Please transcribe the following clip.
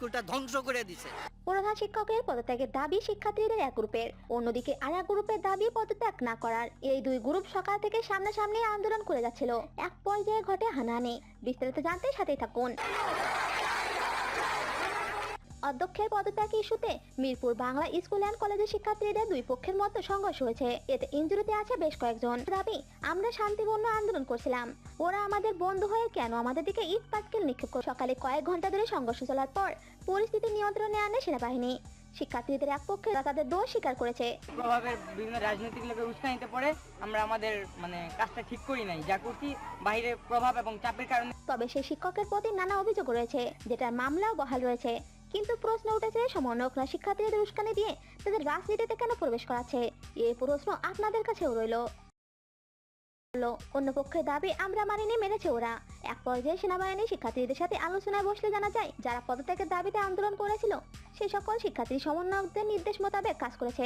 স্কুলটা ধ্বংস করে দিছে। প্রধান শিক্ষকের পদত্যাগের দাবি শিক্ষার্থীদের এক গ্রুপের, অন্যদিকে আর এক গ্রুপের দাবি পদত্যাগ না করার। এই দুই গ্রুপ সকাল থেকে সামনাসামনি আন্দোলন করে যাচ্ছিল। এক পর্যায়ে ঘটে হানাহানি। বিস্তারিত জানতে সাথেই থাকুন। অধ্যক্ষের পদত্যাগ ইস্যুতে মিরপুর বাংলা স্কুল অ্যান্ড কলেজের শিক্ষার্থীদের দুই পক্ষের মধ্যে সংঘর্ষ হয়েছে। এতে ইনজুরিতে আছে বেশ কয়েকজন। দাবি, আমরা শান্তিপূর্ণ আন্দোলন করছিলাম, ওরা আমাদের বন্ধু হয়ে কেন আমাদের দিকে ইট পাটকেল নিক্ষেপ করে। সকালে কয়েক ঘন্টা ধরে সংঘর্ষ চলার পর পরিস্থিতি নিয়ন্ত্রণে আনে সেনাবাহিনী। শিক্ষার্থীদের এক পক্ষে তাদের দোষ স্বীকার করেছে। প্রভাবের বিভিন্ন রাজনৈতিক লোকের উস্কানিতে পড়ে আমরা আমাদের কাজটা ঠিক করি নাই, যা করছি বাইরের প্রভাব এবং চাপের কারণে। তবে সেই শিক্ষকের প্রতি নানা অভিযোগ রয়েছে, যেটার মামলাও বহাল রয়েছে। কিন্তু প্রশ্ন উঠেছে, সমন্বয়করা শিক্ষার্থীদের উস্কানি দিয়ে তাদের রাজনীতিতে কেন প্রবেশ করাচ্ছে? এই প্রশ্ন আপনাদের কাছেও রইল। অন্য পক্ষের দাবি, আমরা মানিনি, মেরেছে ওরা। এক পর্যায়ে সেনাবাহিনী শিক্ষার্থীদের সাথে আলোচনায় বসলে জানা যায়, যারা পদত্যাগের দাবিতে আন্দোলন করেছিল সেই সকল শিক্ষার্থী সমন্বয়কদের নির্দেশ মোতাবেক কাজ করেছে।